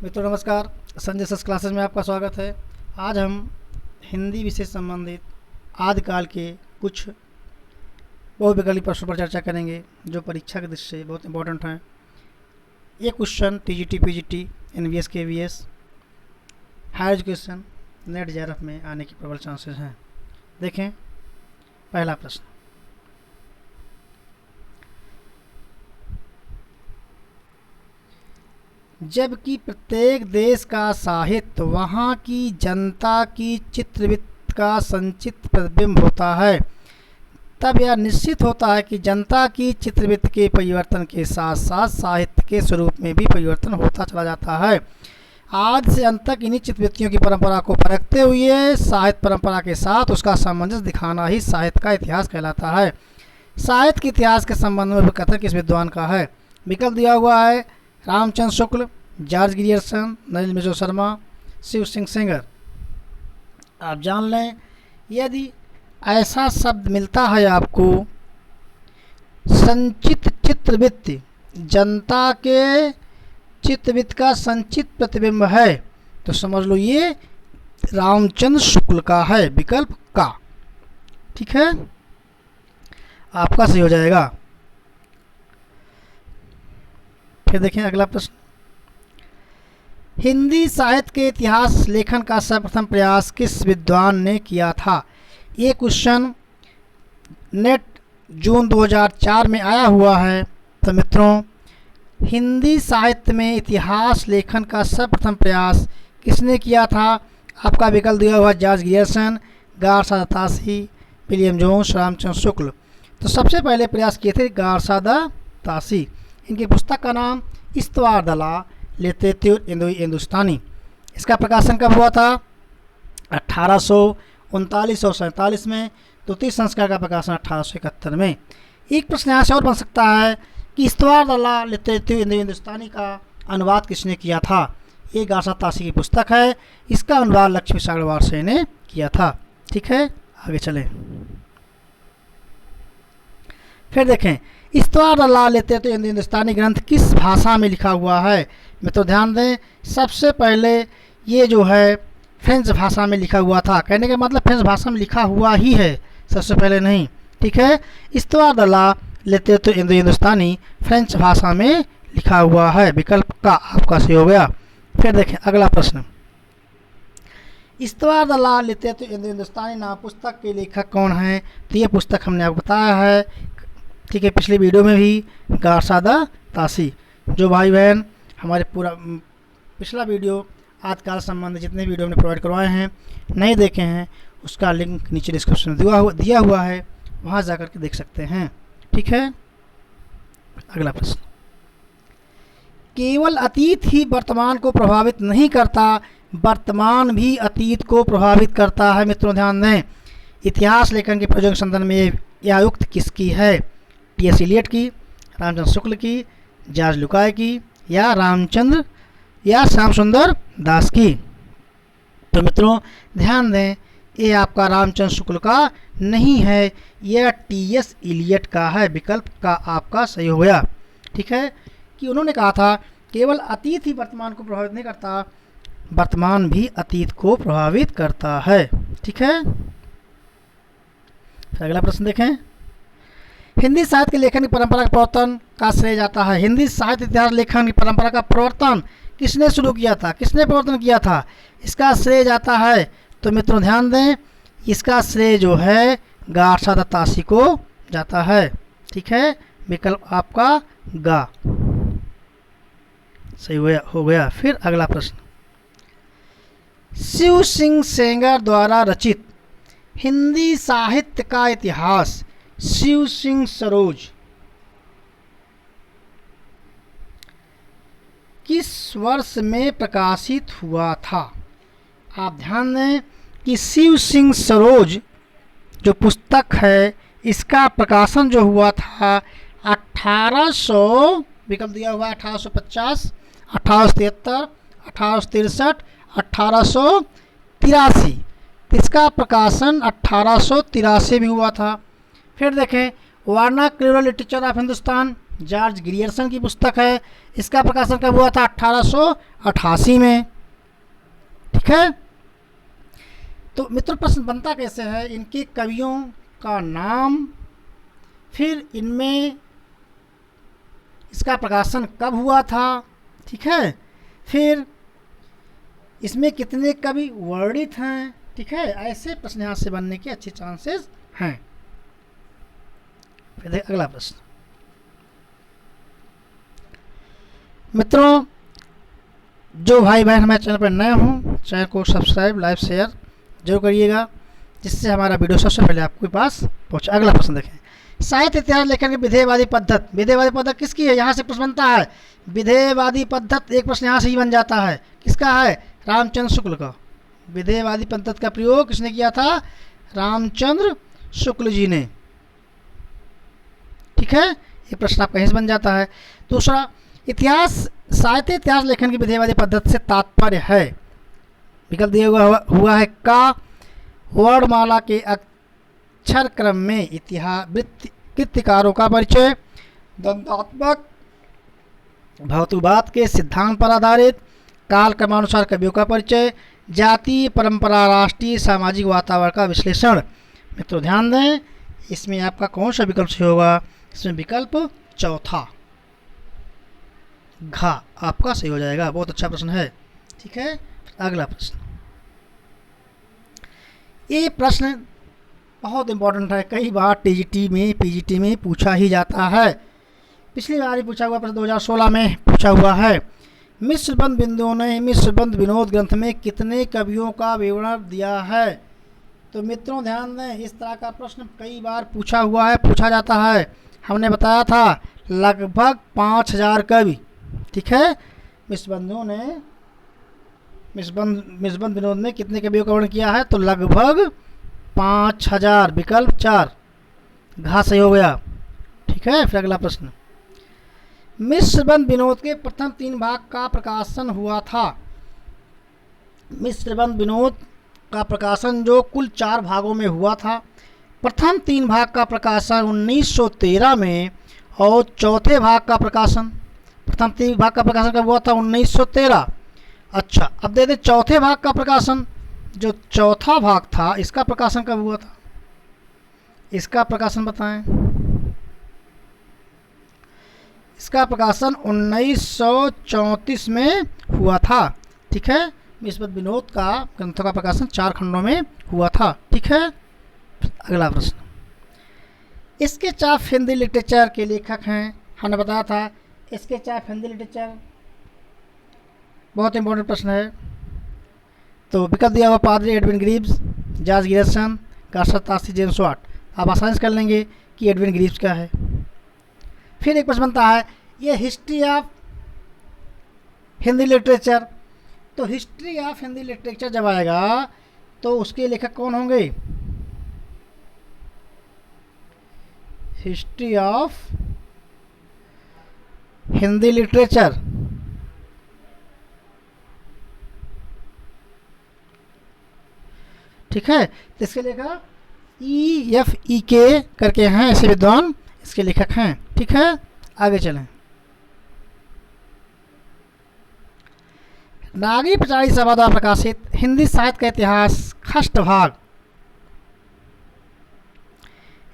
मित्रों नमस्कार, संजय सस क्लासेस में आपका स्वागत है। आज हम हिंदी विषय संबंधित आदिकाल के कुछ बहुविकल्पी प्रश्नों पर चर्चा करेंगे जो परीक्षा के दृष्टि से बहुत इंपॉर्टेंट हैं। ये question TGT, PGT, NVS, KVS, higher education, NET, JRF में आने की प्रबल चांसेस हैं। देखें पहला प्रश्न, जबकि प्रत्येक देश का साहित्य वहाँ की जनता की चित्रवृत्त का संचित प्रतिबिंब होता है, तब यह निश्चित होता है कि जनता की चित्रवृत्त के परिवर्तन के साथ साथ साहित्य के स्वरूप में भी परिवर्तन होता चला जाता है। आज से अंत तक इन्हीं चित्रवृत्तियों की परंपरा को परखते हुए साहित्य परंपरा के साथ उसका सामंजस्य दिखाना ही साहित्य का इतिहास कहलाता है। साहित्य के इतिहास के संबंध में कथन किस विद्वान का है? विकल्प दिया हुआ है रामचंद्र शुक्ल, जॉर्ज ग्रियर्सन, नरेंद्र मिश्र शर्मा, शिव सिंह सेंगर। आप जान लें, यदि ऐसा शब्द मिलता है आपको संचित चित्रवृत्त, जनता के चित्रवृत्त का संचित प्रतिबिंब है, तो समझ लो ये रामचंद्र शुक्ल का है, विकल्प का। ठीक है, आपका सही हो जाएगा। फिर देखें अगला प्रश्न, हिंदी साहित्य के इतिहास लेखन का सर्वप्रथम प्रयास किस विद्वान ने किया था? ये क्वेश्चन नेट जून 2004 में आया हुआ है। तो मित्रों, हिंदी साहित्य में इतिहास लेखन का सर्वप्रथम प्रयास किसने किया था? आपका विकल्प दिया हुआ जॉर्ज ग्रियर्सन, गारसादा तासी, विलियम जोन्स, रामचंद्र शुक्ल। तो सबसे पहले प्रयास किए थे गारसादा तासी। इनकी पुस्तक का नाम इस्तवारदला लिटरेचर हिंदुस्तानी। इसका प्रकाशन कब हुआ था? 1839 और 47 में। द्वितीय संस्करण का प्रकाशन 1871 में। एक प्रश्न यहाँ से और बन सकता है कि इस्तवारदला लिटरेचर हिंदुस्तानी का अनुवाद किसने किया था? ये गारसादा तासी की पुस्तक है। इसका अनुवाद लक्ष्मी सागर वारसे ने किया था। ठीक है, आगे चलें। फिर देखें, इस्तवारदला लिटरेचर हिंदुस्तानी ग्रंथ किस भाषा में लिखा हुआ है? मित्रों ध्यान दें, सबसे पहले ये जो है फ्रेंच भाषा में लिखा हुआ था। कहने का मतलब फ्रेंच भाषा में लिखा हुआ ही है, सबसे पहले नहीं। ठीक है, इस्तवारदला लिटरेचर हिंदुस्तानी फ्रेंच भाषा में लिखा हुआ है, विकल्प का आपका सही हो गया। फिर देखें अगला प्रश्न, इस्तवारदला लिटरेचर हिंदुस्तानी नाम पुस्तक के लेखक कौन हैं? तो ये पुस्तक हमने आपको बताया है, ठीक है, पिछली वीडियो में भी, गारसादा तासी। जो भाई बहन हमारे पूरा पिछला वीडियो आदिकाल संबंधी जितने वीडियो हमने प्रोवाइड करवाए हैं नहीं देखे हैं, उसका लिंक नीचे डिस्क्रिप्शन में दिया हुआ है, वहाँ जाकर के देख सकते हैं। ठीक है, अगला प्रश्न, केवल अतीत ही वर्तमान को प्रभावित नहीं करता, वर्तमान भी अतीत को प्रभावित करता है। मित्रों ध्यान दें, इतिहास लेखन के प्रयोजन संदर्भ में यह युक्त किसकी है? टी.एस. इलियट की, रामचंद्र शुक्ल की, जॉर्ज लुकाय की, या रामचंद्र या श्याम सुंदर दास की? तो मित्रों ध्यान दें, ये आपका रामचंद्र शुक्ल का नहीं है, यह टी.एस. इलियट का है, विकल्प का आपका सही हो गया। ठीक है, कि उन्होंने कहा था केवल अतीत ही वर्तमान को प्रभावित नहीं करता, वर्तमान भी अतीत को प्रभावित करता है। ठीक है, अगला प्रश्न देखें, हिंदी साहित्य के लेखन की परंपरा का प्रवर्तन का श्रेय जाता है? हिंदी साहित्य इतिहास लेखन की परंपरा का प्रवर्तन किसने शुरू किया था, किसने प्रवर्तन किया था? इसका श्रेय जाता है, तो मित्रों ध्यान दें, इसका श्रेय जो है गारसादा तासी को जाता है। ठीक है, विकल्प आपका गा सही हो गया। फिर अगला प्रश्न, शिव सिंह सेंगर द्वारा रचित हिंदी साहित्य का इतिहास शिव सिंह सरोज किस वर्ष में प्रकाशित हुआ था? आप ध्यान दें कि शिव सिंह सरोज जो पुस्तक है, इसका प्रकाशन जो हुआ था 1800, विकल्प दिया हुआ 1850, 1873, 1863, 1883। इसका प्रकाशन 1883 में हुआ था। फिर देखें, vernacular literature of Hindustan George Grierson की पुस्तक है। इसका प्रकाशन कब हुआ था? 1888 में। ठीक है। तो मित्रों प्रश्न बनता कैसे है, इनके कवियों का नाम, फिर इनमें इसका प्रकाशन कब हुआ था, ठीक है, फिर इसमें कितने कवि वर्णित हैं, ठीक है, ऐसे प्रश्न यहाँ से बनने के अच्छे चांसेस हैं। फिर अगला प्रश्न मित्रों, जो भाई बहन हमारे चैनल पर नए हों, चैनल को सब्सक्राइब, लाइक, शेयर जरूर करिएगा, जिससे हमारा वीडियो सबसे पहले आपके पास पहुँचे। अगला प्रश्न देखें, साहित्य इतिहास लेखन की विधेयवादी पद्धति। विधेयवादी पद्धति किसकी है? यहाँ से प्रश्न बनता है। विधेयवादी पद्धति एक प्रश्न यहाँ से ही बन जाता है। किसका है? रामचंद्र शुक्ल का। विधेयवादी पद्धति का प्रयोग किसने किया था? रामचंद्र शुक्ल जी ने। ठीक है, ये प्रश्न आपका यहीं से बन जाता है। दूसरा, इतिहास साहित्य इतिहास लेखन की विधेयवादी पद्धति से तात्पर्य है, विकल्प दिया हुआ है का वर्णमाला के अक्षर क्रम में इतिहास कृतिकारों का परिचय, द्वंद्वात्मक भौतिकवाद के सिद्धांत पर आधारित, काल क्रमानुसार कवियों का परिचय, जाति परंपरा राष्ट्रीय सामाजिक वातावरण का विश्लेषण। मित्रों ध्यान दें, इसमें आपका कौन सा विकल्प सही होगा? इसमें विकल्प चौथा घा आपका सही हो जाएगा। बहुत अच्छा प्रश्न है। ठीक है, अगला प्रश्न, ये प्रश्न बहुत इंपॉर्टेंट है, कई बार टीजीटी में पीजीटी में पूछा ही जाता है। पिछली बार ही पूछा हुआ प्रश्न 2016 में पूछा हुआ है। मिश्रबंध बिंदुओं ने मिश्रबंध विनोद ग्रंथ में कितने कवियों का विवरण दिया है? तो मित्रों ध्यान दें, इस तरह का प्रश्न कई बार पूछा हुआ है, पूछा जाता है। हमने बताया था लगभग 5000 कवि। ठीक है, मिश्रबंधों ने मिश्रबंध विनोद में कितने कवियों का वर्णन किया है? तो लगभग 5000, विकल्प 4 घा सही हो गया। ठीक है, फिर अगला प्रश्न, मिश्रबंध विनोद के प्रथम 3 भाग का प्रकाशन हुआ था। मिश्रबंध विनोद का प्रकाशन जो कुल 4 भागों में हुआ था, प्रथम 3 भाग का प्रकाशन 1913 में और चौथे भाग का प्रकाशन, प्रथम 3 भाग का प्रकाशन कब हुआ था? 1913। अच्छा, अब दे दें चौथे भाग का प्रकाशन। जो चौथा भाग था इसका प्रकाशन कब हुआ था? इसका प्रकाशन बताएं। इसका प्रकाशन 1934 में हुआ था। ठीक है, मिश्रबंध विनोद का ग्रंथों का प्रकाशन 4 खंडों में हुआ था। ठीक है, अगला प्रश्न, स्केच ऑफ हिंदी लिटरेचर के लेखक हैं। हमने बताया था स्केच ऑफ हिंदी लिटरेचर बहुत इंपॉर्टेंट प्रश्न है। तो विकल्प दिया हुआ पादरी एडविन ग्रीव्स, जॉर्ज ग्रियर्सन, गार्सर तासी, जेम्स वाट। आप आसानी से कर लेंगे कि एडविन ग्रीव्स क्या है। फिर एक प्रश्न बनता है, ये हिस्ट्री ऑफ हिंदी लिटरेचर। तो हिस्ट्री ऑफ हिंदी लिटरेचर जब आएगा तो उसके लेखक कौन होंगे? हिस्ट्री ऑफ हिंदी लिटरेचर, ठीक है, तो इसके लेखक EFEK करके हैं, ऐसे विद्वान इसके लेखक हैं। ठीक है, आगे चलें। नागरी प्रचारी सभा द्वारा प्रकाशित हिंदी साहित्य का इतिहास खष्ट भाग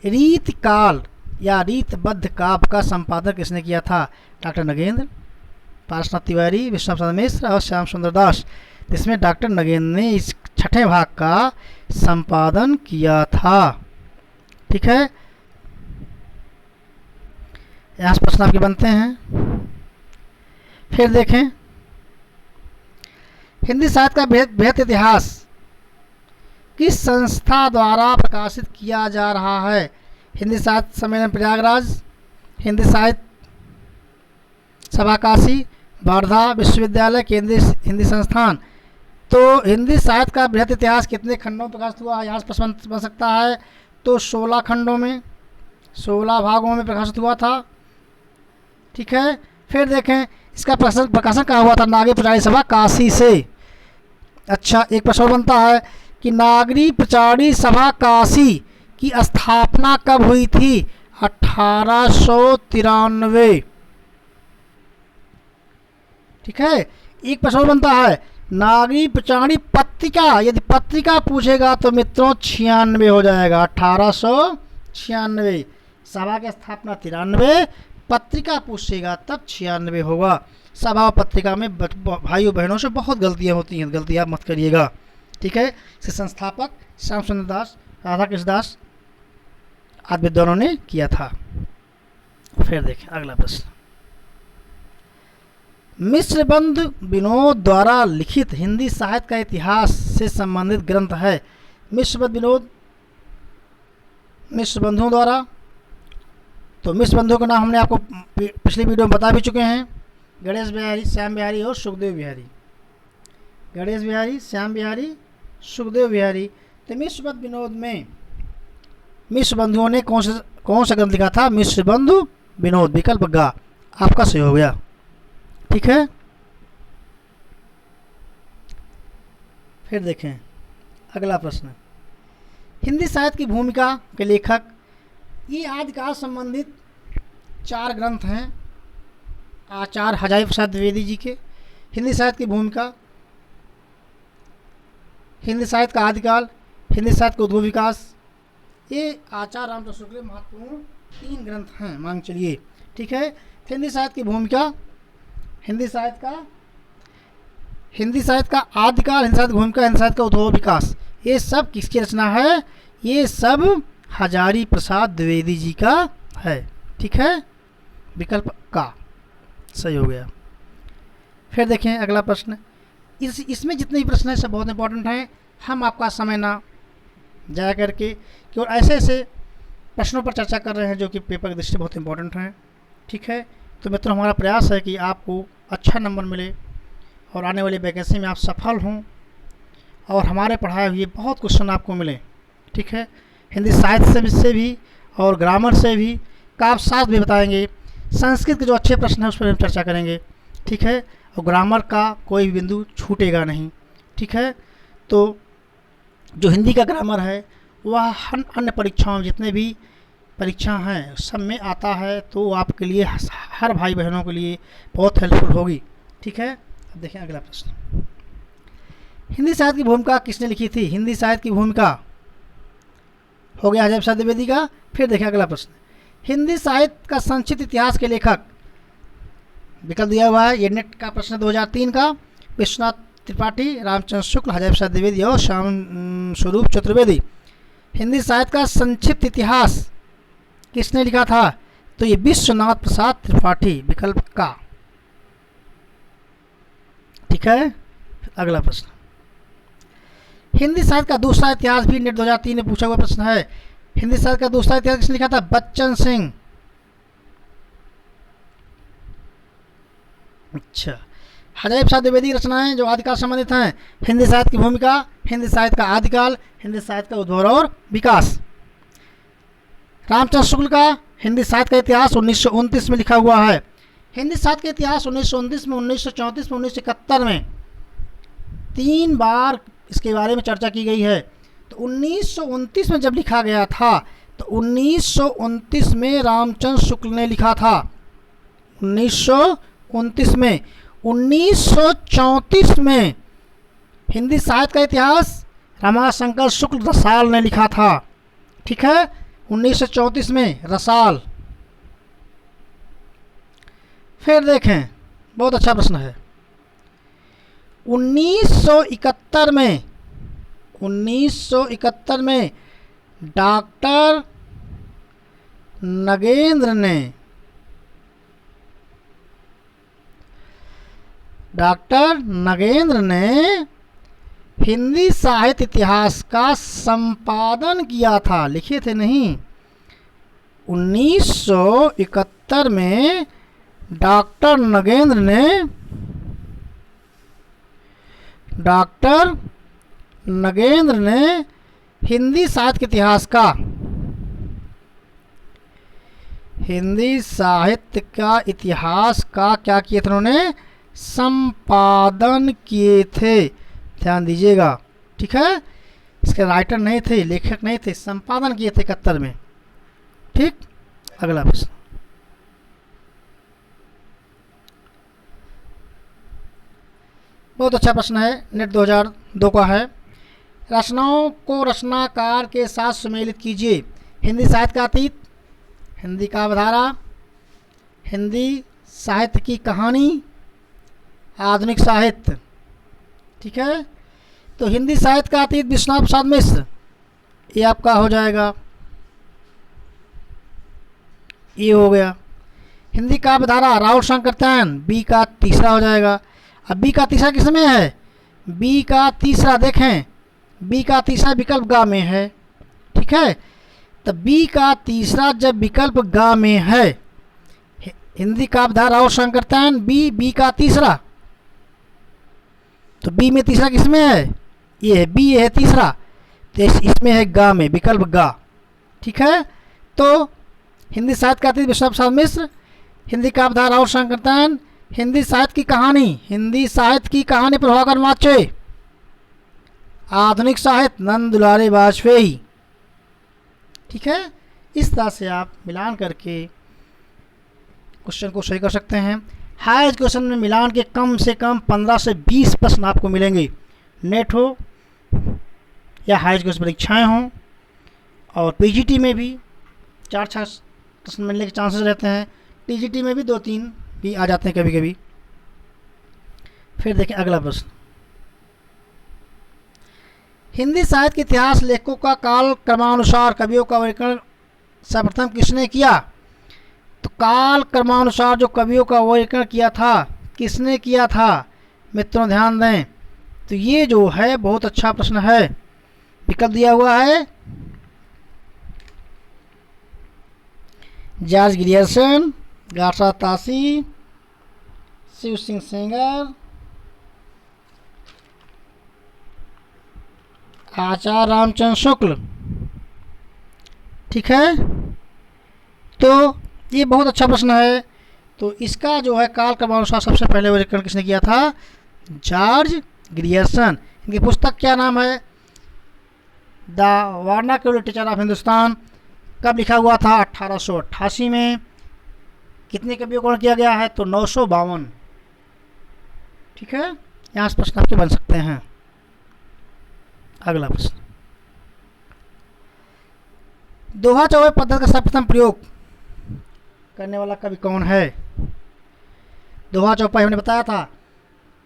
रीत काल या रीतबद्ध काव्य का संपादन किसने किया था? डॉक्टर नगेंद्र, पार्श्वनाथ तिवारी, विश्वनाथ मिश्र और श्याम सुंदर दास। इसमें डॉक्टर नगेंद्र ने इस 6ठे भाग का संपादन किया था। ठीक है, यहाँ से प्रश्न आपके बनते हैं। फिर देखें, हिंदी साहित्य का बृहत इतिहास किस संस्था द्वारा प्रकाशित किया जा रहा है? हिंदी साहित्य सम्मेलन प्रयागराज, हिंदी साहित्य सभा काशी, वर्धा विश्वविद्यालय, केंद्रीय हिंदी संस्थान। तो हिंदी साहित्य का बृहत इतिहास कितने खंडों में प्रकाशित हुआ? यहाँ से प्रश्न बन सकता है। तो 16 खंडों में, 16 भागों में प्रकाशित हुआ था। ठीक है, फिर देखें इसका प्रकाशन कहाँ हुआ था? नागरी प्रचारी सभा काशी से। अच्छा, एक प्रश्न बनता है कि नागरी प्रचारी सभा काशी की स्थापना कब हुई थी? 1893। ठीक है, एक प्रश्न और बनता है, नागरी प्रचारणी पत्रिका, यदि पत्रिका पूछेगा तो मित्रों 96 हो जाएगा, 1896। सभा की स्थापना 93, पत्रिका पूछेगा तब 96 होगा। सभा और पत्रिका में भाइयों बहनों से बहुत गलतियां होती हैं, गलतियां मत करिएगा। ठीक है, इसके संस्थापक श्याम सुंदर दास, राधा कृष्ण दास आदि विद्वानों ने किया था। फिर देखें अगला प्रश्न, मिश्रबंधु विनोद द्वारा लिखित हिंदी साहित्य का इतिहास से संबंधित ग्रंथ है। मिश्रबंधुओं द्वारा, तो मिश्रबंधुओं का नाम हमने आपको पिछली वीडियो में बता भी चुके हैं, गणेश बिहारी, श्याम बिहारी और सुखदेव बिहारी। गणेश बिहारी, श्याम बिहारी, सुखदेव बिहारी। तो मिश्रबंधु विनोद में मिश्रबंधुओं ने कौन सा ग्रंथ लिखा था? मिश्रबंधु विनोद, विकल्प गा आपका सही हो गया। ठीक है, फिर देखें अगला प्रश्न, हिंदी साहित्य की भूमिका के लेखक। ये आदिकाल संबंधित 4 ग्रंथ हैं आचार्य हजारी प्रसाद द्विवेदी जी के। हिंदी साहित्य की भूमिका, हिंदी साहित्य का आदिकाल, हिंदी साहित्य का उद्भव विकास, ये आचार्य रामचंद्र शुक्ल के महत्वपूर्ण 3 ग्रंथ हैं, मान चलिए। ठीक है, हिंदी साहित्य की भूमिका, हिंदी साहित्य का आदिकाल, हिंदी साहित्य की भूमिका, हिंदी साहित्य का उद्भव विकास, ये सब किसकी रचना है? ये सब हजारी प्रसाद द्विवेदी जी का है। ठीक है, विकल्प का सही हो गया। फिर देखें अगला प्रश्न, इसमें जितने भी प्रश्न हैं सब बहुत इंपॉर्टेंट हैं। हम आपका समय ना जाया करके केवल ऐसे ऐसे प्रश्नों पर चर्चा कर रहे हैं जो कि पेपर की दृष्टि बहुत इंपॉर्टेंट हैं। ठीक है, तो मित्रों हमारा प्रयास है कि आपको अच्छा नंबर मिले और आने वाली वैकेंसी में आप सफल हों और हमारे पढ़ाए हुए बहुत क्वेश्चन आपको मिले। ठीक है, हिंदी साहित्य से भी और ग्रामर से भी का आप साथ भी बताएंगे। संस्कृत के जो अच्छे प्रश्न हैं उस पर हम चर्चा करेंगे। ठीक है, और ग्रामर का कोई भी बिंदु छूटेगा नहीं। ठीक है, तो जो हिंदी का ग्रामर है वह अन्य परीक्षाओं में, जितने भी परीक्षा हैं सब में आता है, तो आपके लिए, हर भाई बहनों के लिए बहुत हेल्पफुल होगी। ठीक है, अब देखें अगला प्रश्न, हिंदी साहित्य की भूमिका किसने लिखी थी? हिंदी साहित्य की भूमिका हो गया हजारी प्रसाद द्विवेदी का। फिर देखें अगला प्रश्न, हिंदी साहित्य का संक्षिप्त इतिहास के लेखक। विकल्प दिया हुआ है, ये नेट का प्रश्न 2003 का। विश्वनाथ त्रिपाठी, रामचंद्र शुक्ल, हजारी प्रसाद द्विवेदी और श्याम स्वरूप चतुर्वेदी। हिंदी साहित्य का संक्षिप्त इतिहास किसने लिखा था? तो ये विश्वनाथ प्रसाद त्रिपाठी, विकल्प का। ठीक है, अगला प्रश्न, हिंदी साहित्य का दूसरा इतिहास भी नेट 2003 में पूछा हुआ प्रश्न है। हिंदी साहित्य का दूसरा इतिहास किसने लिखा था? बच्चन सिंह। अच्छा, हजारी प्रसाद द्विवेदी की रचनाएं जो आदिकाल संबंधित हैं, हिंदी साहित्य की भूमिका, हिंदी साहित्य का आदिकाल, हिंदी साहित्य का उद्भव और विकास। रामचंद्र शुक्ल का हिंदी साहित्य का इतिहास 1929 में लिखा हुआ है। हिंदी साहित्य का इतिहास 1929 में, 1934 में, 1971 में 3 बार इसके बारे में चर्चा की गई है। तो 1929 में जब लिखा गया था तो 1929 में रामचंद्र शुक्ल ने लिखा था। 1929 में, 1934 में हिंदी साहित्य का इतिहास रमाशंकर शुक्ल रसाल ने लिखा था। ठीक है, 1934 में रसाल। फिर देखें, बहुत अच्छा प्रश्न है, 1971 में डॉक्टर नगेंद्र ने हिंदी साहित्य इतिहास का संपादन किया था, लिखे थे नहीं। 1971 में डॉक्टर नगेंद्र ने हिंदी साहित्य का इतिहास का क्या किए थे? उन्होंने संपादन किए थे। ध्यान दीजिएगा। ठीक है, इसके राइटर नहीं थे, लेखक नहीं थे, संपादन किए थे 71 में। ठीक, अगला प्रश्न, बहुत अच्छा प्रश्न है, नेट 2002 का है। रचनाओं को रचनाकार के साथ सम्मिलित कीजिए। हिंदी साहित्य का अतीत, हिंदी काव्यधारा, हिंदी साहित्य की कहानी, आधुनिक साहित्य। ठीक है, तो हिंदी साहित्य का अतीत विश्वनाथ प्रसाद मिश्र, ये आपका हो जाएगा, ये हो गया। हिंदी काव्यधारा राहुल शंकर तैन, बी का तीसरा हो जाएगा। अब बी का तीसरा किसमें है? बी का तीसरा देखें, बी का तीसरा विकल्प गा में है। ठीक है, तो बी का तीसरा जब विकल्प गा में है, हिंदी काव्यधारा राहुल शंकर तैन, बी का तीसरा, तो बी में तीसरा किसमें है? ये है बी, ये है तीसरा, तो इसमें है गा में, विकल्प गा। ठीक है, तो हिंदी साहित्य का अतीत विश्वनाथ प्रसाद मिश्र, हिंदी काव्यधारा राहुल शंकर तैन, हिंदी साहित्य की कहानी, हिंदी साहित्य की कहानी प्रभाकर माचे, आधुनिक साहित्य नंद दुलारे वाजपेयी। ठीक है, इस तरह से आप मिलान करके क्वेश्चन को सही कर सकते हैं। हायर एजुकेशन में मिलान के कम से कम 15 से 20 प्रश्न आपको मिलेंगे, नेट हो या हायर एजुकेशन परीक्षाएँ हों, और पीजीटी में भी 4-6 प्रश्न मिलने के चांसेस रहते हैं, टीजीटी में भी 2-3 भी आ जाते हैं कभी कभी। फिर देखें अगला प्रश्न, हिंदी साहित्य के इतिहास लेखकों का काल क्रमानुसार कवियों का वर्गीकरण सर्वप्रथम किसने किया? तो काल क्रमानुसार जो कवियों का वर्गीकरण किया था, किसने किया था? मित्रों ध्यान दें, तो ये जो है बहुत अच्छा प्रश्न है, विकल्प दिया हुआ है जॉर्ज ग्रियर्सन, गार्सा तासी, शिव सिंह सेंगर, आचार्य रामचंद्र शुक्ल। ठीक है, तो ये बहुत अच्छा प्रश्न है। तो इसका जो है काल क्रमानुसार सबसे पहले वर्गीकरण किसने किया था? George Grierson. इनकी पुस्तक क्या नाम है? The vernacular literature of Hindustan. कब लिखा हुआ था? 1888 में। कितने कवियों को किया गया है? तो 952। ठीक है, यहाँ से प्रश्न आपके बन सकते हैं। अगला प्रश्न, दोहा चौपाई पद्धति का सर्वप्रथम प्रयोग करने वाला कवि कौन है? दोहा चौपाई हमने बताया था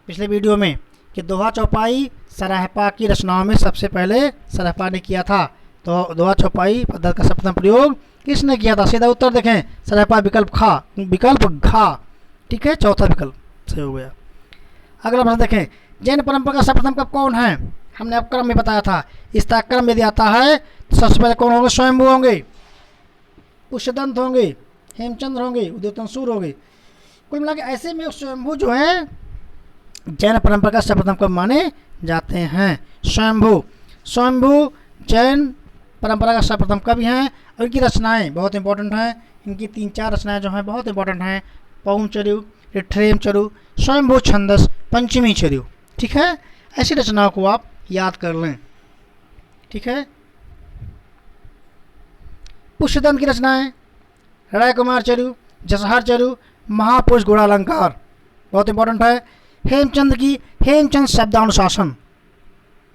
पिछले वीडियो में कि दोहा चौपाई सराहपा की रचनाओं में सबसे पहले सराहपा ने किया था। तो दोहा चौपाई पद्धति का सर्वप्रथम प्रयोग किसने किया था? सीधा उत्तर देखें, सराहपा, विकल्प घा। ठीक है, चौथा विकल्प सही हो गया। अगला प्रश्न देखें, जैन परंपरा का सर्वप्रथम कवि कौन है? हमने अब क्रम में बताया था। इस तरह क्रम यदि आता है तो सबसे पहले कौन होंगे? स्वयंभू होंगे, पुष्यदंत होंगे, हेमचंद्र होंगे, उदयतनसूर होंगे। कुल मिला के ऐसे में स्वयंभू जो है जैन परंपरा का सर्वप्रथम कवि माने जाते हैं। स्वयंभू जैन परंपरा का सर्वप्रथम कवि हैं और इनकी रचनाएं बहुत इंपॉर्टेंट हैं। इनकी 3-4 रचनाएं जो हैं बहुत इंपॉर्टेंट हैं। पहुम चरु, ऋठ्ठेम चरु, स्वयंभू छंदस, पंचमी चरु। ठीक है, ऐसी रचनाओं को आप याद कर लें। ठीक है, पुष्यदंत की रचनाएं, राय कुमार चरु, जसहर चरु, महापुरुष गुणालंकार बहुत इंपॉर्टेंट है। हेमचंद की हेमचंद शब्दानुशासन,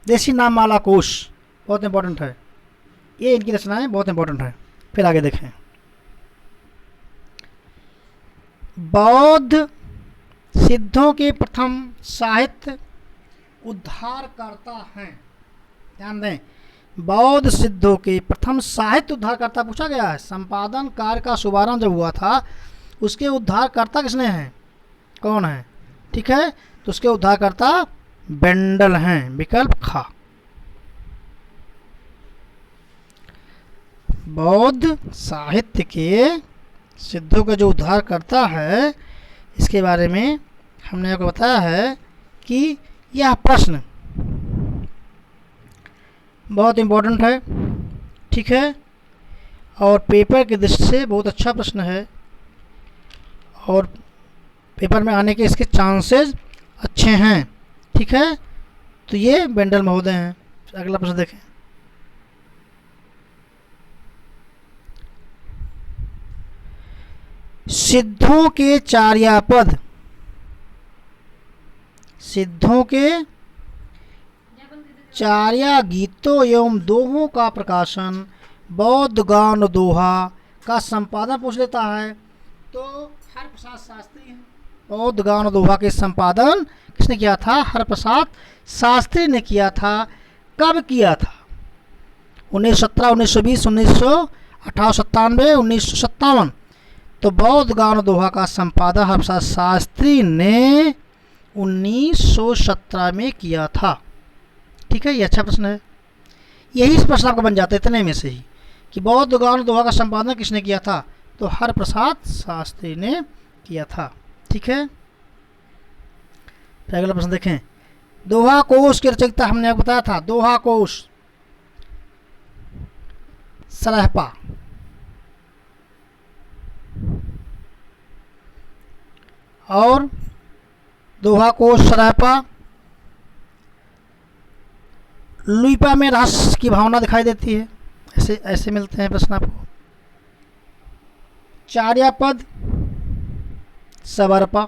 देसी नाम माला कोश बहुत इंपॉर्टेंट है। ये इनकी रचनाएं बहुत इंपॉर्टेंट है। फिर आगे देखें, बौद्ध सिद्धों के प्रथम साहित्य उद्धारकर्ता हैं। ध्यान दें, बौद्ध सिद्धों के प्रथम साहित्य उद्धारकर्ता पूछा गया है। संपादन कार्य का शुभारंभ जब हुआ था उसके उद्धारकर्ता किसने हैं? कौन है? ठीक है, तो उसके उद्धारकर्ता बेंडल हैं, विकल्प खा। बौद्ध साहित्य के सिद्धों का जो उद्धारकर्ता है, इसके बारे में हमने आपको बताया है कि यह प्रश्न बहुत इंपॉर्टेंट है। ठीक है, और पेपर की दृष्टि से बहुत अच्छा प्रश्न है और पेपर में आने के इसके चांसेस अच्छे हैं। ठीक है, तो ये बेंडल महोदय हैं। अगला प्रश्न देखें, सिद्धों के चार्यापद, सिद्धों के चार्या गीतों एवं दोहों का प्रकाशन बौद्ध गान दोहा का संपादन पूछ लेता है तो हरप्रसाद शास्त्री हैं। बौद्ध गान दोहा के संपादन किसने किया था? हरप्रसाद शास्त्री ने किया था। कब किया था? 1917, 1920, 1928, 97, 1957। तो बौद्ध गान दोहा का संपादन हरप्रसाद शास्त्री ने 1917 में किया था। ठीक है, ये अच्छा प्रश्न है। यही प्रश्न आपका बन जाता है इतने में से ही कि बौद्ध गान दोहा का संपादन किसने किया था? तो हरप्रसाद शास्त्री ने किया था। ठीक है, फिर अगला प्रश्न देखें। दोहा कोश की रचयिता हमने आपको बताया था, दोहा कोश सरहपा। और दोहा कोश सरहपा, लुइपा में रहस्य की भावना दिखाई देती है। ऐसे ऐसे मिलते हैं प्रश्न आपको। चार्यापद सबरपा।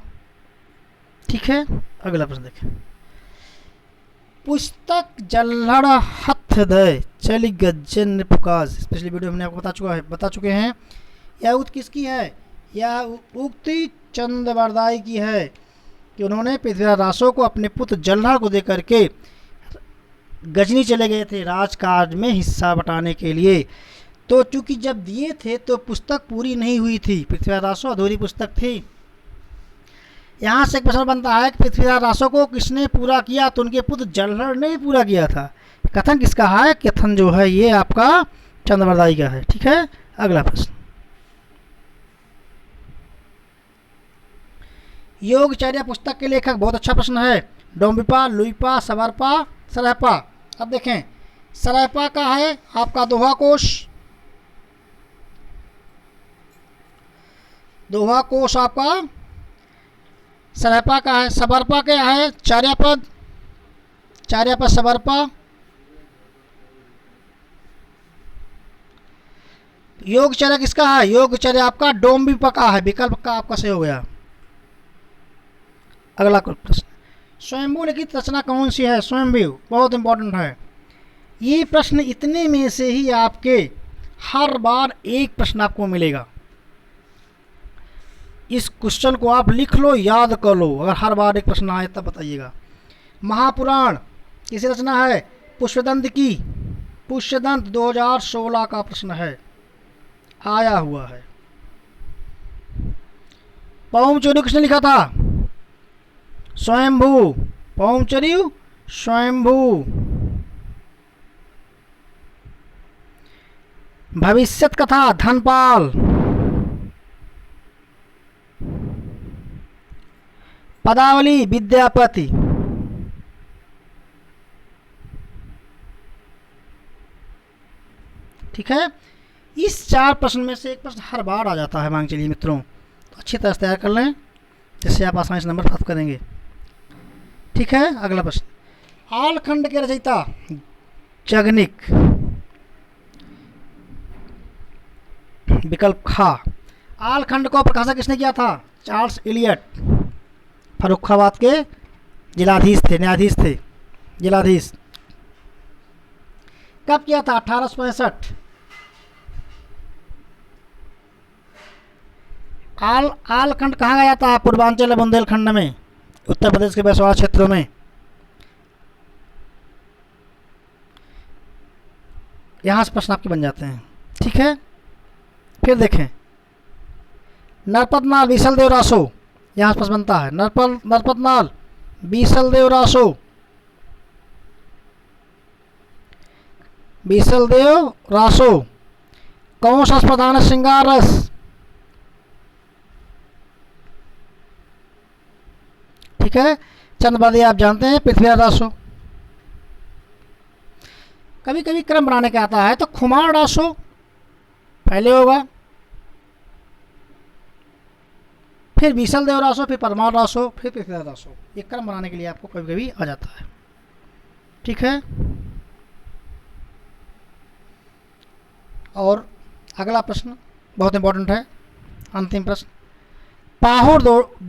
ठीक है, अगला प्रश्न देखें। पुस्तक जल्हड़ हथ दय चली गज्जन पुकाज, पिछली वीडियो हमने आपको बता चुके हैं। यह उक्त किसकी है? यह उक्ति चंद्रवरदाई की है कि उन्होंने पृथ्वीराज रासो को अपने पुत्र जल्हड़ को देकर के गजनी चले गए थे राजकाज में हिस्सा बटाने के लिए। तो चूंकि जब दिए थे तो पुस्तक पूरी नहीं हुई थी, पृथ्वीराज रासो अधूरी पुस्तक थी। यहाँ से एक प्रश्न बनता है कि पृथ्वीराज रासो को किसने पूरा किया? तो उनके पुत्र जल्हड़ ने ही पूरा किया था। कथन किसका है? कथन जो है ये आपका चंद्रवरदाई का है। ठीक है, अगला प्रश्न। योगचर्या पुस्तक के लेखक, बहुत अच्छा प्रश्न है, डोम्बिपा, लुइपा, सबरपा, सरहपा। अब देखें, सरहपा का है आपका दोहा कोश, दोहा कोश आपका सरहपा का है। सबरपा क्या है? चार्यापद, चार्यापद सबरपा। योगचर्या किसका है? योगचर्या आपका डोम्बिपा का है। विकल्प का आपका सही हो गया। अगला प्रश्न, स्वयंभू लिखित रचना कौन सी है? स्वयंभू बहुत इंपॉर्टेंट है। ये प्रश्न इतने में से ही आपके हर बार एक प्रश्न आपको मिलेगा। इस क्वेश्चन को आप लिख लो, याद कर लो, अगर हर बार एक प्रश्न आए तब बताइएगा। महापुराण किसी रचना है? पुष्यदंत की। पुष्यदंत 2016 का प्रश्न है, आया हुआ है। पौमचर्यु किसने लिखा था? स्वयंभू। पौमचर्यु स्वयंभू। भविष्यत कथा धनपाल। पदावली विद्यापति। ठीक है, इस 4 प्रश्न में से एक प्रश्न हर बार आ जाता है। मांग चलिए मित्रों, तो अच्छी तरह से तैयार कर लें जिससे आप आसानी से नंबर प्राप्त करेंगे। ठीक है, अगला प्रश्न, आलखंड के रचयिता जगनिक। विकल्प खा। आलखंड को प्रकाशक किसने किया था? चार्ल्स इलियट, फर्रुखाबाद के जिलाधीश थे, न्यायाधीश थे, जिलाधीश। कब किया था? 1865। आलखंड कहाँ गया था? पूर्वांचल बुंदेलखंड में, उत्तर प्रदेश के बैसवाड़ क्षेत्रों में। यहाँ से प्रश्न आपके बन जाते हैं। ठीक है, फिर देखें, नरपतनाल बीसलदेव रासो, यहाँ से प्रश्न बनता है। नरपतनाल बीसलदेव रासो, बीसलदेव रासो कौन सा प्रधान है? श्रृंगार रस। ठीक है, चंद्रवादी आप जानते हैं, पृथ्वीराज रासो। कभी कभी क्रम बनाने का आता है तो खुमार रासो पहले होगा, फिर बीसलदेव रासो, फिर परमार रासो, फिर पृथ्वीराज रासो। ये क्रम बनाने के लिए आपको कभी कभी आ जाता है। ठीक है, और अगला प्रश्न बहुत इंपॉर्टेंट है, अंतिम प्रश्न, पाहुर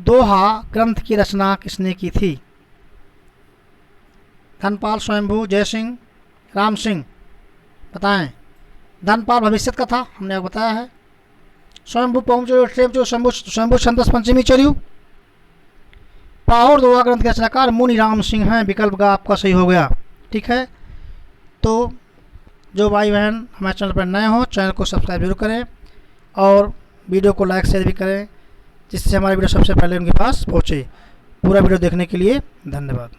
दोहा ग्रंथ की रचना किसने की थी? धनपाल, स्वयंभू, जयसिंह, राम सिंह, बताएं। धनपाल भविष्य कथा हमने आपको बताया है। स्वयंभू पहुंचो शंभु छंदस पंचमी चर्यु। पाहुर दोहा ग्रंथ के रचनाकार मुनि राम सिंह हैं। विकल्प का आपका सही हो गया। ठीक है, तो जो भाई बहन हमारे चैनल पर नए हो चैनल को सब्सक्राइब जरूर करें और वीडियो को लाइक शेयर भी करें, जिससे हमारी वीडियो सबसे पहले उनके पास पहुँचे। पूरा वीडियो देखने के लिए धन्यवाद।